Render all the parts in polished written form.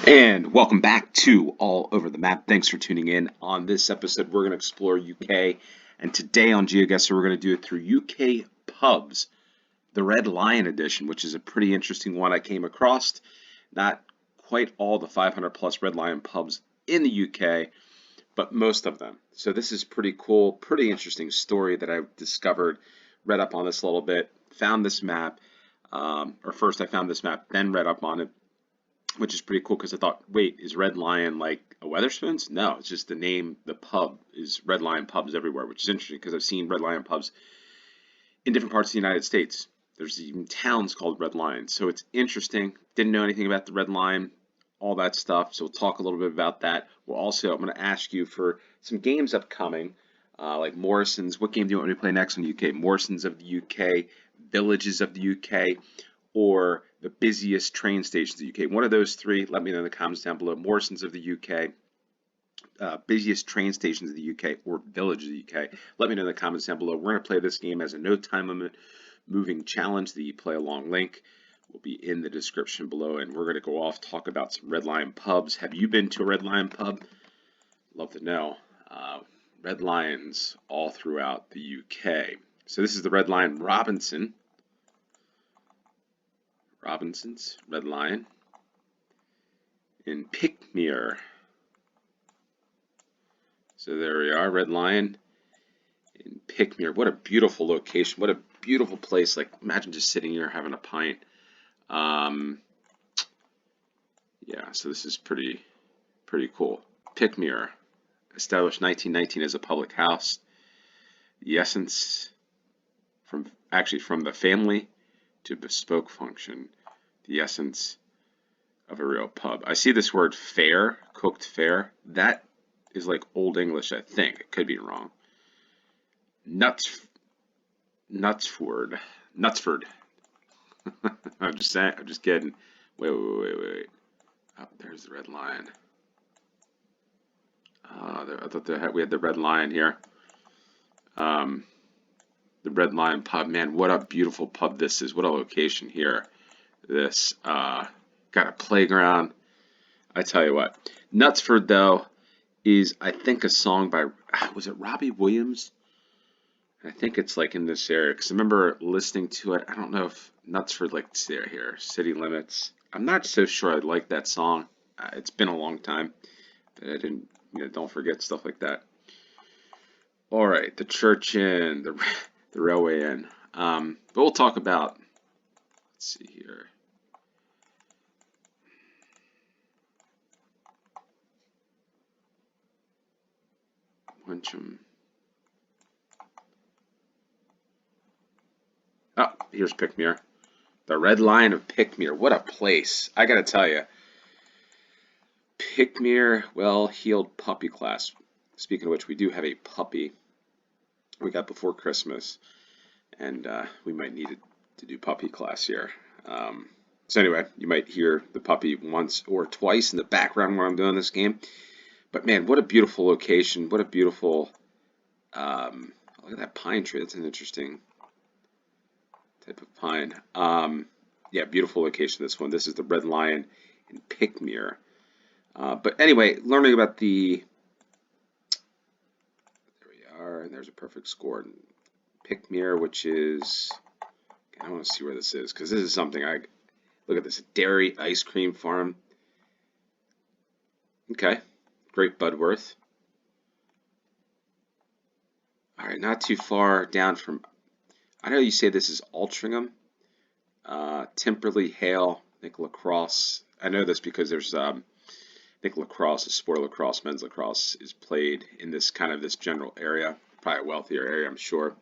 And welcome back to All Over the Map. Thanks for tuning in. On this episode, we're going to explore UK. And today on GeoGuessr, we're going to do it through UK pubs, the Red Lion edition, which is a pretty interesting one I came across. Not quite all the 500 plus Red Lion pubs in the UK, but most of them. So this is pretty cool, pretty interesting story that I discovered, read up on this a little bit, found this map, or first I found this map, then read up on it, which is pretty cool because I thought, wait, is Red Lion like a Wetherspoons? No, it's just the name, the pub is Red Lion pubs everywhere, which is interesting because I've seen Red Lion pubs in different parts of the United States. There's even towns called Red Lion, so it's interesting. Didn't know anything about the Red Lion, all that stuff, so we'll talk a little bit about that. I'm going to ask you for some games upcoming, like Morrison's. What game do you want me to play next in the UK? Morrison's of the UK, Villages of the UK, or the busiest train stations in the UK. One of those three, let me know in the comments down below. Morrison's of the UK, busiest train stations in the UK, or Villages of the UK. Let me know in the comments down below. We're going to play this game as a no time limit moving challenge. The play along link will be in the description below, and we're going to go off, talk about some Red Lion pubs. Have you been to a Red Lion pub? Love to know. Red Lions all throughout the UK. So this is the Red Lion Robinson's Red Lion in Pickmere. So there we are, Red Lion in Pickmere. What a beautiful location. What a beautiful place. Like, imagine just sitting here having a pint. Yeah, so this is pretty cool. Pickmere, established 1919 as a public house. The essence from the family to bespoke function, the essence of a real pub. I see this word fare, cooked fare. That is like Old English, I think. It could be wrong. Knutsford. I'm just saying. I'm just kidding. Wait. Oh, there's the Red Lion. I thought we had the Red Lion here. The Red Lion pub. Man, what a beautiful pub this is. What a location here. This got a playground. I tell you what. Knutsford, though, is, I think, a song by, was it Robbie Williams? I think it's like in this area, because I remember listening to it. I don't know if Knutsford, like here, City Limits. I'm not so sure I like that song. It's been a long time. But I didn't, don't forget stuff like that. All right, the Church Inn, the Railway Inn. But we'll talk about, let's see here. Wincham. Oh, here's Pickmere. The Red Lion of Pickmere. What a place. I gotta tell you. Pickmere, well-heeled puppy class. Speaking of which, we do have a puppy we got before Christmas, and we might need to do puppy class here. So anyway, you might hear the puppy once or twice in the background while I'm doing this game. But man, what a beautiful location. What a beautiful, look at that pine tree. That's an interesting type of pine. Yeah, beautiful location, this one. This is the Red Lion in Pickmere. But anyway, learning about there we are, and there's a perfect score. Pickmere, which is, I want to see where this is, because this is something look at this, dairy ice cream farm. Okay, Great Budworth. All right, not too far down from, I know you say this is Altrincham, Timperley, Hale, I think lacrosse. I know this because there's, I think lacrosse, sport lacrosse, men's lacrosse is played in this general area, probably a wealthier area, I'm sure.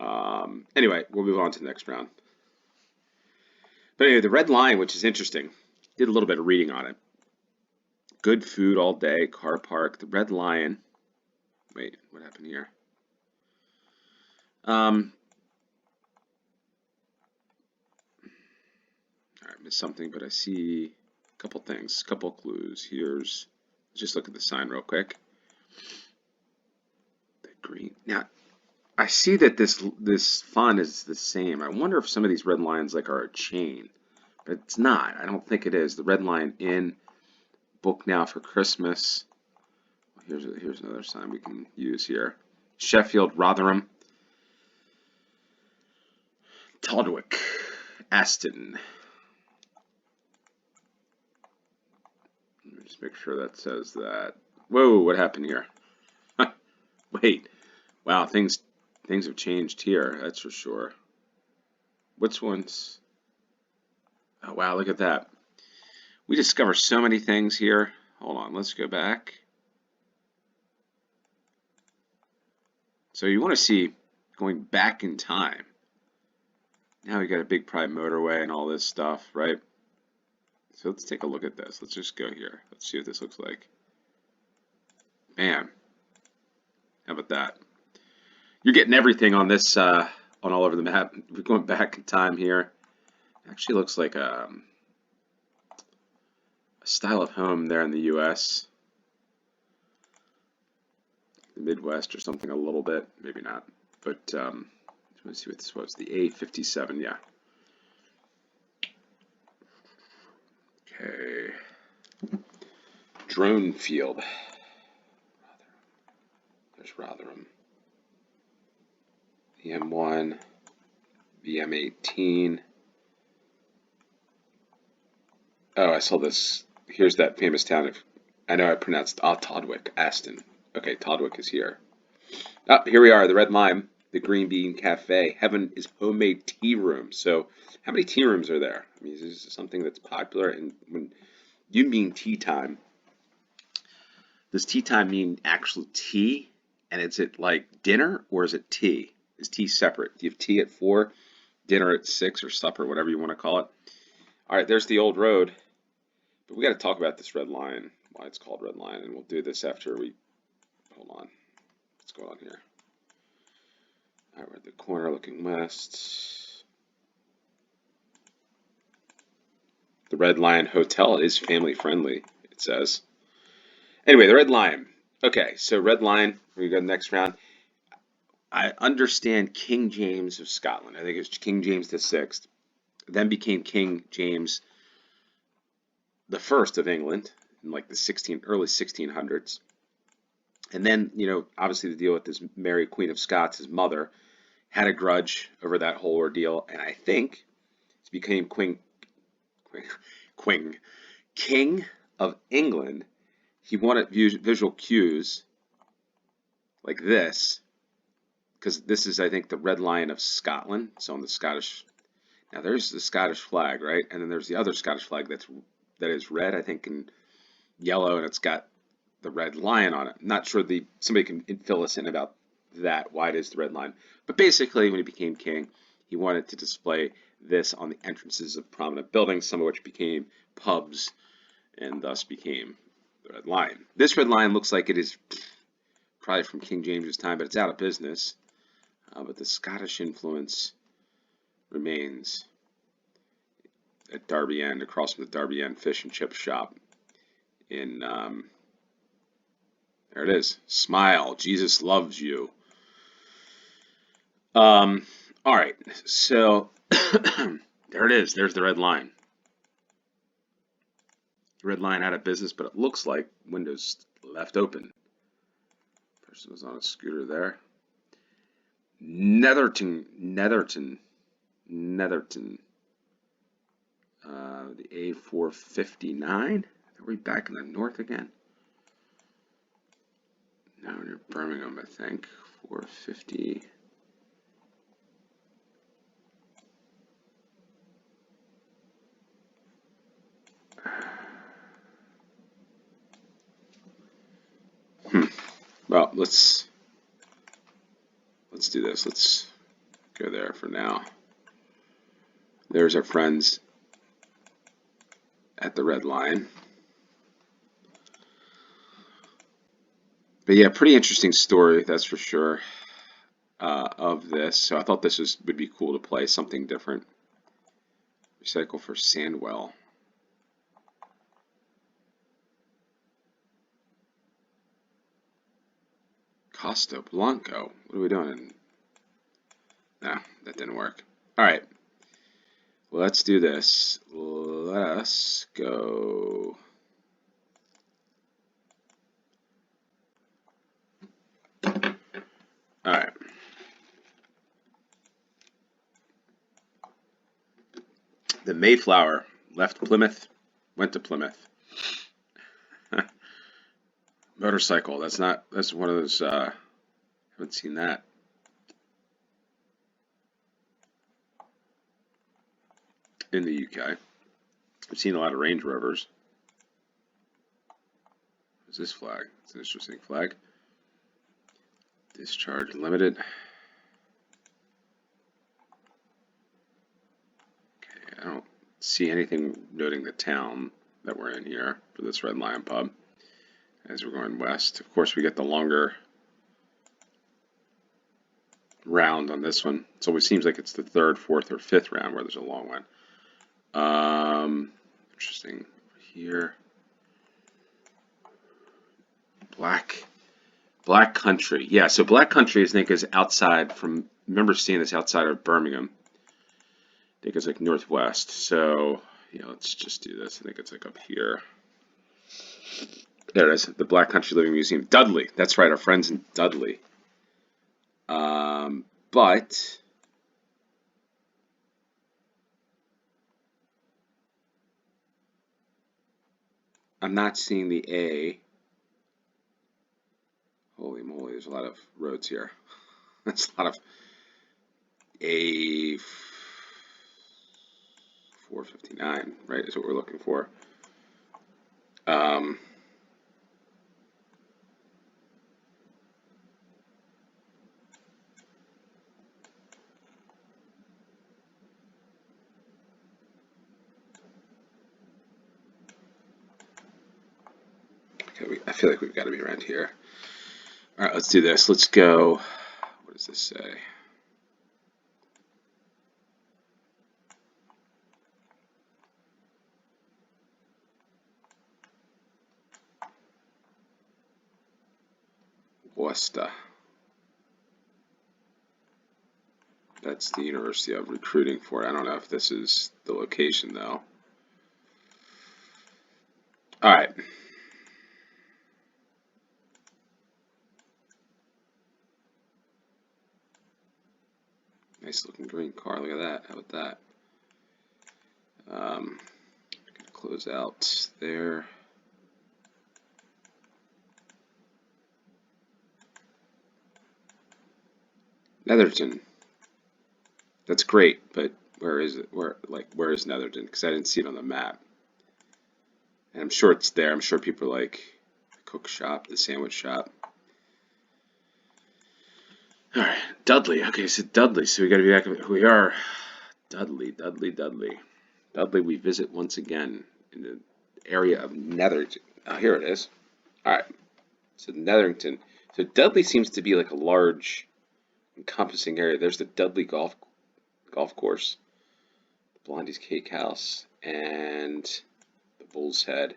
Anyway, we'll move on to the next round. But anyway, the Red Lion, which is interesting, did a little bit of reading on it. Good food all day, car park. The Red Lion. Wait, what happened here? All right, missed something, but I see a couple things, a couple clues. Let's just look at the sign real quick. The green. Now, I see that this font is the same. I wonder if some of these Red Lions are a chain, but it's not. I don't think it is. The Red Lion Inn, book now for Christmas. Here's another sign we can use here. Sheffield, Rotherham, Todwick, Aston. Let me just make sure that says that. Whoa, what happened here? Wait. Wow, things have changed here, that's for sure. Which ones? Oh, wow, look at that. We discover so many things here. Hold on, let's go back. So you want to see going back in time. Now we got a big private motorway and all this stuff, right? So let's take a look at this. Let's just go here. Let's see what this looks like. Bam. How about that? You're getting everything on this, on all over the map. We're going back in time here. It actually looks like a style of home there in the U.S. The Midwest or something a little bit. Maybe not. But let's see what this was. The A57, yeah. Okay. Drone field. There's Rotherham. The M1. The M18. Oh, I saw this. Here's that famous town of, I know I pronounced Todwick, Aston. Okay, Todwick is here. Oh, here we are, the Red Lime, the Green Bean Cafe. Heaven is homemade tea room. So, how many tea rooms are there? I mean, is this something that's popular? And when you mean tea time, does tea time mean actual tea? And is it like dinner or is it tea? Is tea separate? Do you have tea at 4, dinner at 6, or supper, whatever you want to call it? All right, there's the old road. But we got to talk about this Red Line, why it's called Red Line, and we'll do this after we, hold on, what's going on here? All right, we're at the corner looking west. The Red Lion Hotel is family friendly, it says. Anyway, the Red Lion. Okay, so Red Lion, we go to the next round. I understand King James of Scotland. I think it was King James VI, then became King James the First of England in like the early 1600s. And then, you know, obviously the deal with this Mary Queen of Scots, his mother, had a grudge over that whole ordeal, and I think he became King of England. He wanted visual cues like this, because this is, I think, the Red Lion of Scotland. So on the Scottish, now there's the Scottish flag, right? And then there's the other Scottish flag that is red, I think, and yellow, and it's got the Red Lion on it. I'm not sure somebody can fill us in about that, why it is the Red Lion. But basically, when he became king, he wanted to display this on the entrances of prominent buildings, some of which became pubs, and thus became the Red Lion. This Red Lion looks like it is probably from King James's time, but it's out of business. But the Scottish influence remains at Darby End, across from the Darby End fish and chip shop. In there it is. Smile, Jesus loves you. All right, so there it is. There's the Red Line. The Red Line out of business, but it looks like windows left open. Person was on a scooter there. Netherton. The A459. Are we back in the north again? Now we're near Birmingham, I think. 450. Well, let's do this. Let's go there for now. There's our friends at the Red Lion. But yeah, pretty interesting story, that's for sure, of this. So I thought this would be cool to play something different. Recycle for Sandwell. Costa Blanco. What are we doing? No, that didn't work. All right. Well, let's do this. Let us go Mayflower left Plymouth, went to Plymouth. Motorcycle. That's one of those. Haven't seen that. In the UK. I've seen a lot of Range Rovers. What's this flag? It's an interesting flag. Discharge limited. Okay, I don't see anything noting the town that we're in here for this Red Lion pub as we're going west. Of course, we get the longer round on this one. It always seems like it's the third, fourth, or fifth round where there's a long one. Interesting. Here. Black Country. Yeah, so Black Country, I think, is outside from, remember seeing this outside of Birmingham. I think it's like northwest. So, yeah, let's just do this. I think it's like up here. There it is, the Black Country Living Museum. Dudley. That's right, our friends in Dudley. But I'm not seeing the A. Holy moly, there's a lot of roads here. That's a lot of A 459, right, is what we're looking for. Okay, I feel like we've got to be around here. All right, let's do this. Let's go. What does this say? Worcester. That's the University of Recruiting for it. I don't know if this is the location, though. All right. Nice looking green car. Look at that. How about that? Gonna close out there. Netherton. That's great, but where is it? Where is Netherton? Because I didn't see it on the map. And I'm sure it's there. I'm sure people are like the cook shop, the sandwich shop. All right, Dudley. Okay, so Dudley. So we got to be back. We are Dudley. Dudley, we visit once again in the area of Netherton. Oh, here it is. All right, so Netherington. So Dudley seems to be like a large, encompassing area. There's the Dudley golf course, the Blondie's Cake House, and the Bull's Head,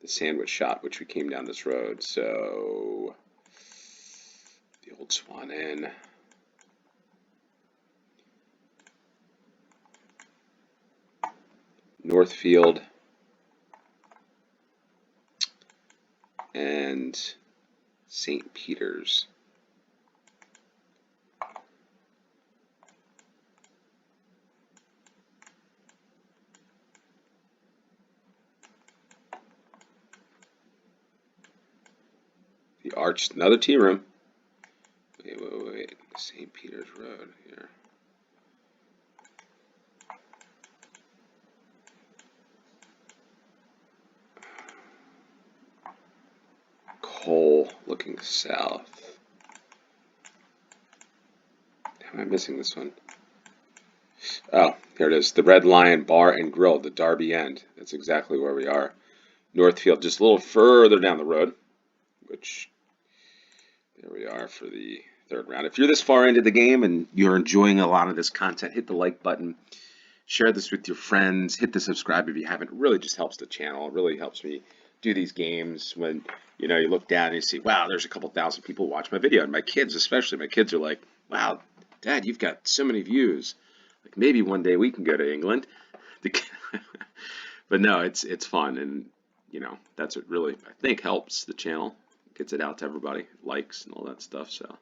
the sandwich shop, which we came down this road. So the Old Swan Inn. Northfield, and St. Peter's. The Arch, another tea room. Wait. St. Peter's Road here. Cole looking south. How am I missing this one? Oh, here it is. The Red Lion Bar and Grill, the Darby End. That's exactly where we are. Northfield, just a little further down the road, which there we are for the third round. If you're this far into the game and you're enjoying a lot of this content, hit the like button, share this with your friends, hit the subscribe if you haven't. It really just helps the channel. It really helps me do these games when, you know, you look down and you see, wow, there's a couple thousand people watch my video. And my kids, especially, my kids are like, wow, Dad, you've got so many views. Like maybe one day we can go to England. But no, it's fun. And, you know, that's what really, I think, helps the channel. Gets it out to everybody, likes and all that stuff. So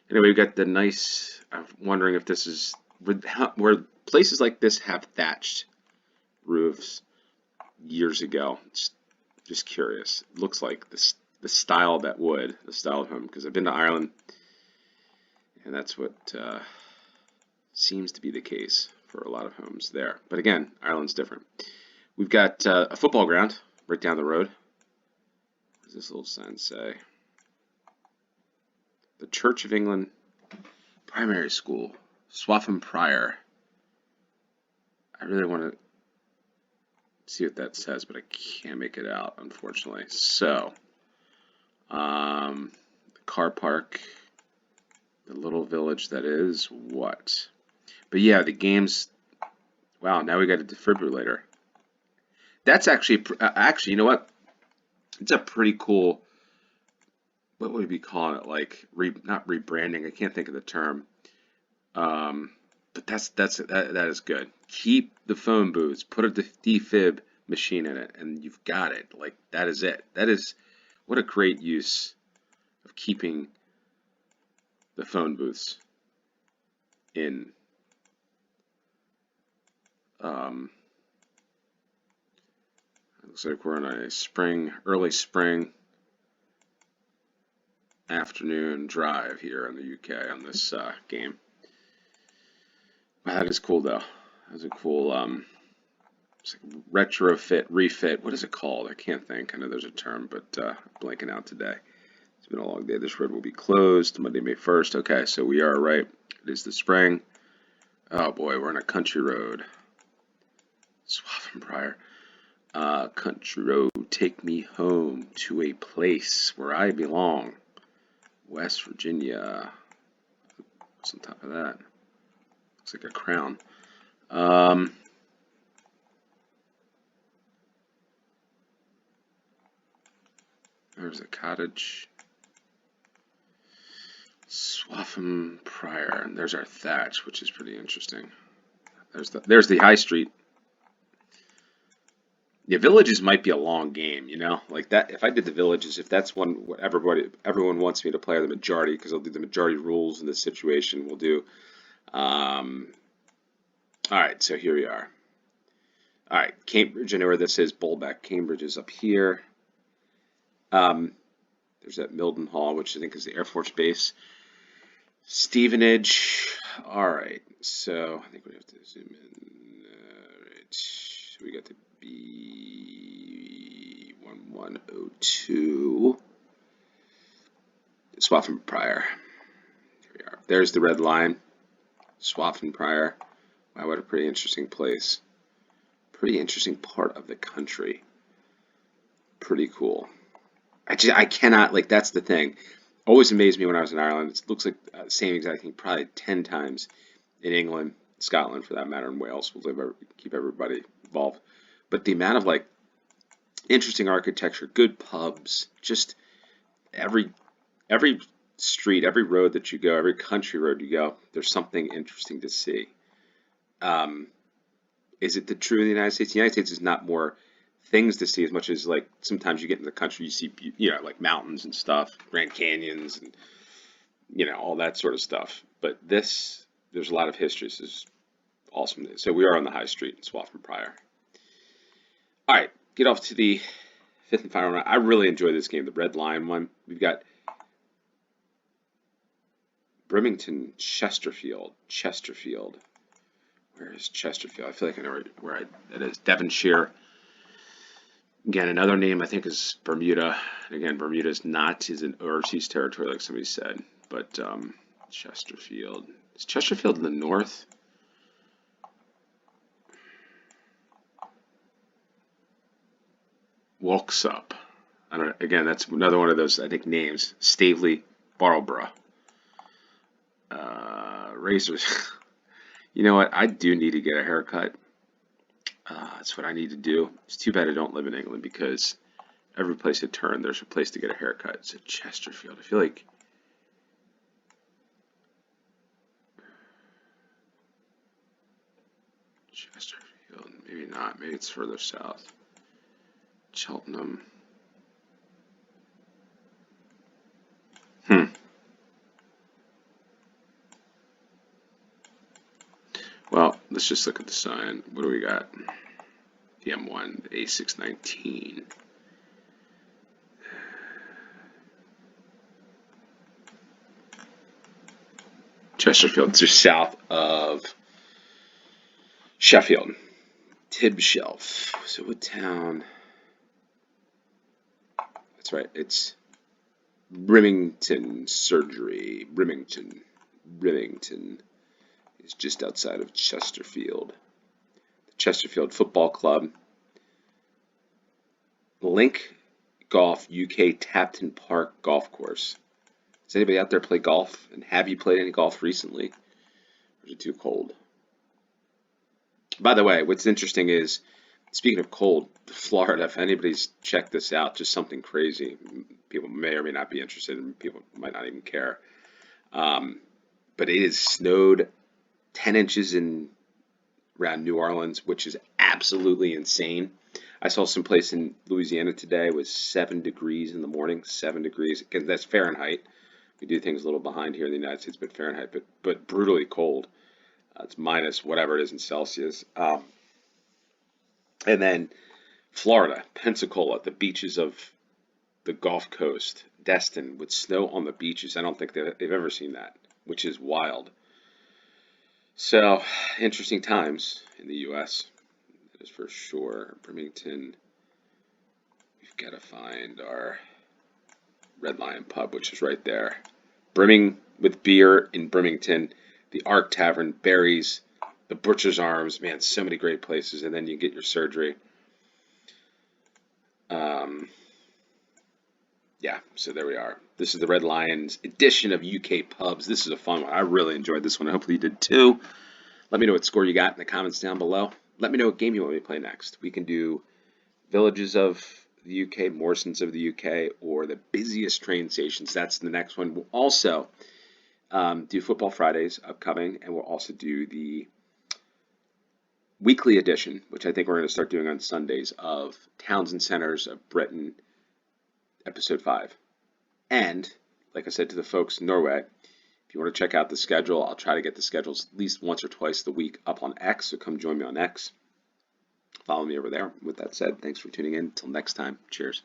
anyway, we've got the nice, I'm wondering if this is where places like this have thatched roofs years ago. Just curious. It looks like the style of that wood, the style of home, because I've been to Ireland, and that's what seems to be the case for a lot of homes there. But again, Ireland's different. We've got a football ground right down the road. What does this little sign say? The Church of England Primary School, Swaffham Prior. I really want to see what that says, but I can't make it out, unfortunately. So, the car park, the little village that is what? But yeah, the games. Wow, now we got a defibrillator. That's actually, you know what? It's a pretty cool. What would we be calling it? Like, not rebranding. I can't think of the term. But that is good. Keep the phone booths. Put a defib machine in it, and you've got it. Like, that is it. That is what a great use of keeping the phone booths in. It looks like we're on a early spring afternoon drive here in the UK on this game. Wow, that is cool though. That's a cool it's like retrofit, refit. What is it called? I can't think. I know there's a term, but blanking out today. It's been a long day. This road will be closed Monday, May 1st. Okay, so we are right. It is the spring. Oh boy, we're on a country road. Swaffham Prior. Country road, take me home to a place where I belong. West Virginia. What's on top of that? Looks like a crown. There's a cottage. Swaffham Prior, and there's our thatch, which is pretty interesting. There's the high street. Yeah, villages might be a long game, you know, like that. If I did the villages, if that's what everyone wants me to play the majority, because I'll do the majority rules in this situation. We'll do. All right, so here we are. All right, Cambridge. I know where this is. Bolbeck. Cambridge is up here. There's that Milden Hall, which I think is the Air Force Base. Stevenage. All right, so I think we have to zoom in. All right, so we got the B1102. Swaffham Prior. Here we are. There's the red line. Swaffham Prior. Wow, what a pretty interesting place. Pretty interesting part of the country. Pretty cool. I cannot, like, that's the thing. Always amazed me when I was in Ireland. It looks like the same exact thing, probably 10 times in England, Scotland for that matter, and Wales. We'll keep everybody involved. But the amount of, like, interesting architecture, good pubs, just every street, every road that you go, every country road you go, there's something interesting to see. Is it true in the United States? The United States is not more things to see as much as, like, sometimes you get in the country, you see, you know, like mountains and stuff, Grand Canyons, and, you know, all that sort of stuff. But there's a lot of history. This is awesome. So we are on the high street in Swaffham Prior. All right, get off to the fifth and final round. I really enjoy this game, the red line one. We've got Brimington, Chesterfield. Where is Chesterfield? I feel like I know where that is. Devonshire. Again, another name I think is Bermuda. Again, Bermuda is an overseas territory like somebody said. But Chesterfield. Is Chesterfield in the north? Walksop. I don't know. Again, that's another one of those, I think, names. Stavely, Barbara. Razors. You know what? I do need to get a haircut. That's what I need to do. It's too bad I don't live in England because every place I turn, there's a place to get a haircut. It's at Chesterfield. I feel like Chesterfield. Maybe not. Maybe it's further south. Cheltenham. let's just look at the sign. What do we got? The M1, the A619. Chesterfield's just south of Sheffield. Tibshelf. So what town? That's right. It's Brimington Surgery. Brimington is just outside of Chesterfield. The Chesterfield Football Club. Link Golf UK Tapton Park Golf Course. Does anybody out there play golf? And have you played any golf recently? Or is it too cold? By the way, what's interesting is, speaking of cold, Florida, if anybody's checked this out, just something crazy. People may or may not be interested, and people might not even care. But it has snowed 10 inches around New Orleans, which is absolutely insane. I saw some place in Louisiana today was 7 degrees in the morning. 7 degrees. Again, that's Fahrenheit. We do things a little behind here in the United States, but Fahrenheit, but brutally cold. It's minus whatever it is in Celsius. And then Florida, Pensacola, the beaches of the Gulf Coast, Destin, with snow on the beaches. I don't think they've ever seen that, which is wild. So, interesting times in the U.S. That is for sure. Brimington, we've got to find our Red Lion Pub, which is right there. Brimming with beer in Brimington, the Ark Tavern, Berries, the Butcher's Arms, man, so many great places, and then you get your surgery. Yeah, so there we are. This is the Red Lions edition of UK Pubs. This is a fun one. I really enjoyed this one. Hopefully you did too. Let me know what score you got in the comments down below. Let me know what game you want me to play next. We can do Villages of the UK, Morrisons of the UK, or the busiest train stations. That's the next one. We'll also do Football Fridays upcoming, and we'll also do the weekly edition, which I think we're going to start doing on Sundays, of Towns and Centers of Britain, episode 5. And, like I said to the folks in Norway, if you want to check out the schedule, I'll try to get the schedules at least once or twice a week up on X, so come join me on X. Follow me over there. With that said, thanks for tuning in. Until next time, cheers.